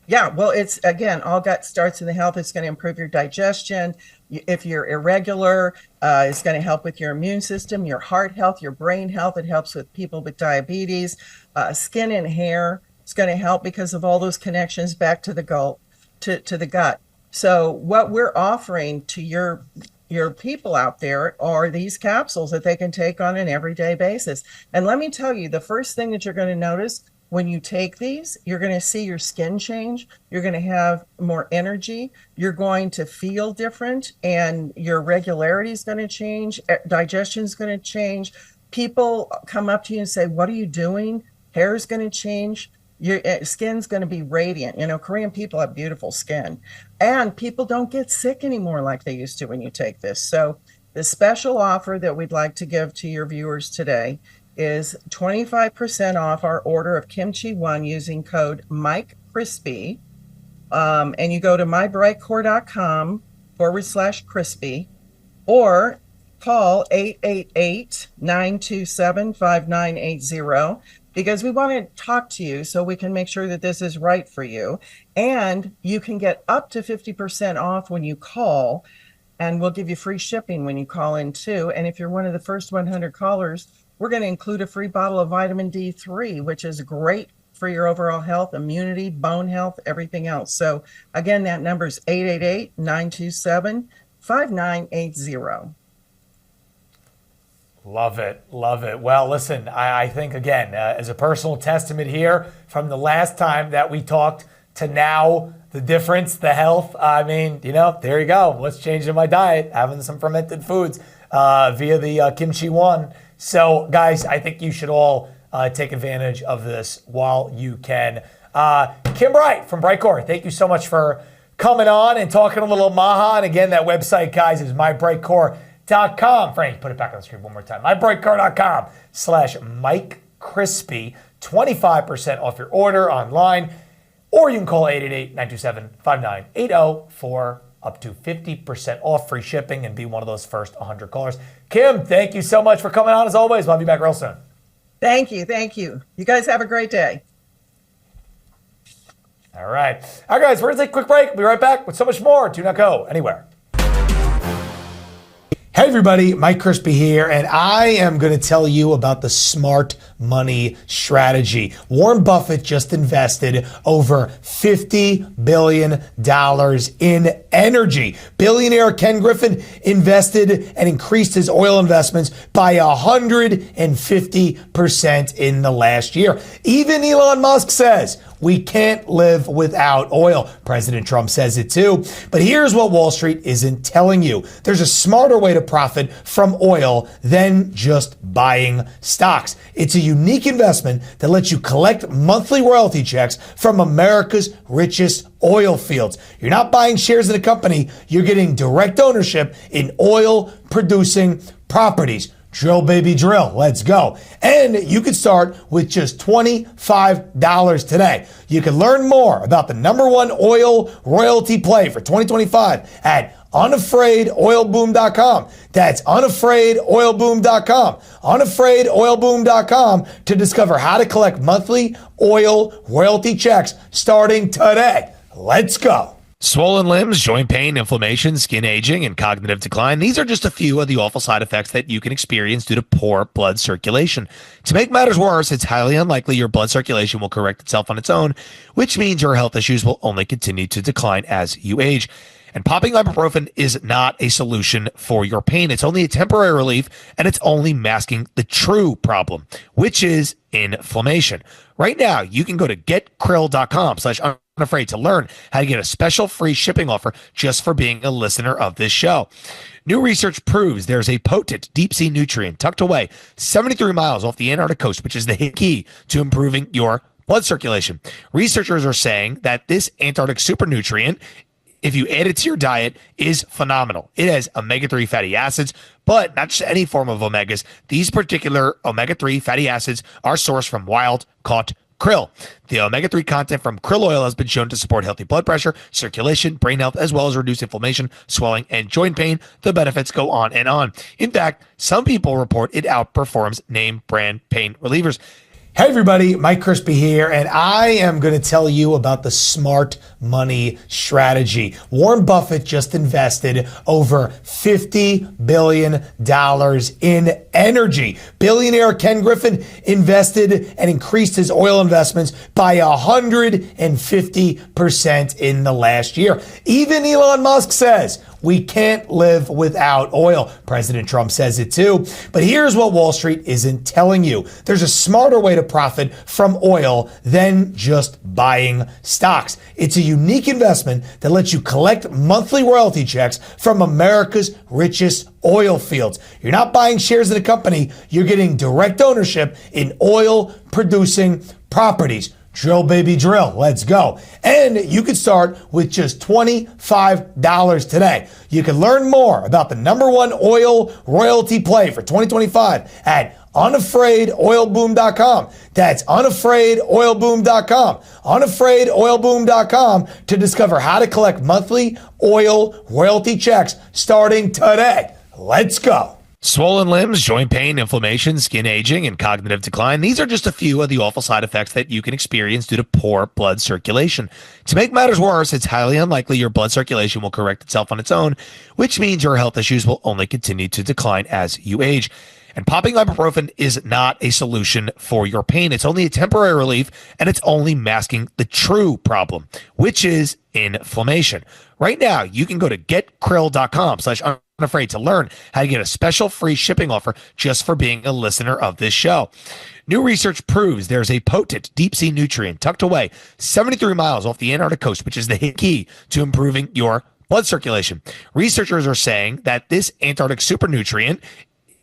Yeah, well, it's, again, all gut starts in the health. It's going to improve your digestion. If you're irregular, it's going to help with your immune system, your heart health, your brain health. It helps with people with diabetes, skin and hair. It's going to help because of all those connections back to the gut. So what we're offering to your people out there are these capsules that they can take on an everyday basis. And let me tell you, the first thing that you're going to notice when you take these, you're going to see your skin change. You're going to have more energy. You're going to feel different, and your regularity is going to change. Digestion is going to change. People come up to you and say, "What are you doing?" Hair is going to change. Your skin's going to be radiant. Korean people have beautiful skin, and people don't get sick anymore like they used to when you take this. So the special offer that we'd like to give to your viewers today is 25% off our order of Kimchi One using code MikeCrispy. And you go to mybrightcore.com/crispy or call 888-927-5980 because we want to talk to you so we can make sure that this is right for you. And you can get up to 50% off when you call, and we'll give you free shipping when you call in too. And if you're one of the first 100 callers, we're going to include a free bottle of vitamin D3, which is great for your overall health, immunity, bone health, everything else. So again, that number is 888-927-5980. Love it. Love it. Well, listen, I think, again, as a personal testament here, from the last time that we talked to now, the difference, the health. I mean, there you go. What's changed in my diet? Having some fermented foods via the Kimchi One. So, guys, I think you should all take advantage of this while you can. Kim Bright from Brightcore, thank you so much for coming on and talking a little Maha. And again, that website, guys, is mybrightcore.com. Frank, put it back on the screen one more time. mybrightcore.com/Mike Crispy. 25% off your order online. Or you can call 888-927-5980 for up to 50% off, free shipping, and be one of those first 100 callers. Kim, thank you so much for coming on as always. We'll have you back real soon. Thank you. You guys have a great day. All right. All right, guys, we're going to take a quick break. We'll be right back with so much more. Do not go anywhere. Hey everybody, Mike Crispy here, and I am going to tell you about the smart money strategy. Warren Buffett just invested over $50 billion in energy. Billionaire Ken Griffin invested and increased his oil investments by 150% in the last year. Even Elon Musk says we can't live without oil. President Trump says it too. But here's what Wall Street isn't telling you. There's a smarter way to profit from oil than just buying stocks. It's a unique investment that lets you collect monthly royalty checks from America's richest oil fields. You're not buying shares in a company. You're getting direct ownership in oil producing properties. Drill, baby, drill. Let's go. And you can start with just $25 today. You can learn more about the #1 oil royalty play for 2025 at unafraidoilboom.com. That's unafraidoilboom.com. Unafraidoilboom.com to discover how to collect monthly oil royalty checks starting today. Let's go. Swollen limbs, joint pain, inflammation, skin aging, and cognitive decline. These are just a few of the awful side effects that you can experience due to poor blood circulation. To make matters worse, it's highly unlikely your blood circulation will correct itself on its own, which means your health issues will only continue to decline as you age. And popping ibuprofen is not a solution for your pain. It's only a temporary relief, and it's only masking the true problem, which is inflammation. Right now, you can go to getkrill.com/unafraid to learn how to get a special free shipping offer just for being a listener of this show. New research proves there's a potent deep sea nutrient tucked away 73 miles off the Antarctic coast, which is the key to improving your blood circulation. Researchers are saying that this Antarctic super nutrient, if you add it to your diet, is phenomenal. It has omega-3 fatty acids, but not just any form of omegas. These particular omega-3 fatty acids are sourced from wild-caught krill. The omega-3 content from krill oil has been shown to support healthy blood pressure, circulation, brain health, as well as reduce inflammation, swelling, and joint pain. The benefits go on and on. In fact, some people report it outperforms name brand pain relievers. Hey everybody, Mike Crispy here, and I am going to tell you about the smart money strategy. Warren Buffett just invested over $50 billion in energy. Billionaire Ken Griffin invested and increased his oil investments by 150% in the last year. Even Elon Musk says we can't live without oil. President Trump says it too. But here's what Wall Street isn't telling you. There's a smarter way to profit from oil than just buying stocks. It's a unique investment that lets you collect monthly royalty checks from America's richest oil fields. You're not buying shares in a company. You're getting direct ownership in oil producing properties. Drill, baby, drill. Let's go. And you can start with just $25 today. You can learn more about the #1 oil royalty play for 2025 at unafraidoilboom.com. That's unafraidoilboom.com. Unafraidoilboom.com to discover how to collect monthly oil royalty checks starting today. Let's go. Swollen limbs, joint pain, inflammation, skin aging, and cognitive decline. These are just a few of the awful side effects that you can experience due to poor blood circulation. To make matters worse, it's highly unlikely your blood circulation will correct itself on its own, which means your health issues will only continue to decline as you age. And popping ibuprofen is not a solution for your pain. It's only a temporary relief, and it's only masking the true problem, which is inflammation. Right now, you can go to getkrill.com/unafraid afraid to learn how to get a special free shipping offer just for being a listener of this show. New research proves there's a potent deep sea nutrient tucked away 73 miles off the Antarctic coast, which is the key to improving your blood circulation. Researchers are saying that this Antarctic super nutrient,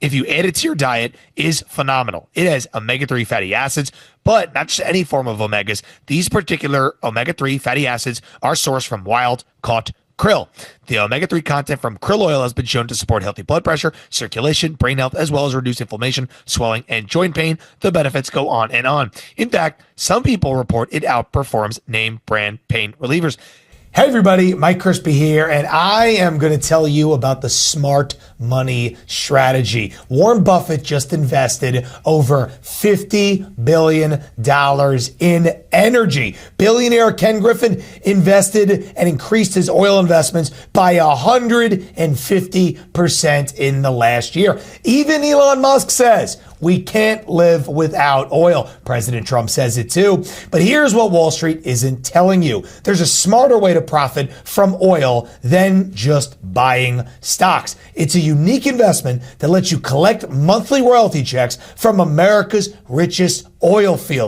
if you add it to your diet, is phenomenal. It has omega-3 fatty acids, but not just any form of omegas. These particular omega-3 fatty acids are sourced from wild-caught krill. The omega-3 content from krill oil has been shown to support healthy blood pressure, circulation, brain health, as well as reduce inflammation, swelling, and joint pain. The benefits go on and on. In fact, some people report it outperforms name brand pain relievers. Hey everybody, Mike Crispy here, and I am going to tell you about the smart money strategy. Warren Buffett just invested over $50 billion in energy. Billionaire Ken Griffin invested and increased his oil investments by 150% in the last year. Even Elon Musk says we can't live without oil. President Trump says it too. But here's what Wall Street isn't telling you. There's a smarter way to profit from oil than just buying stocks. It's a unique investment that lets you collect monthly royalty checks from America's richest oil field.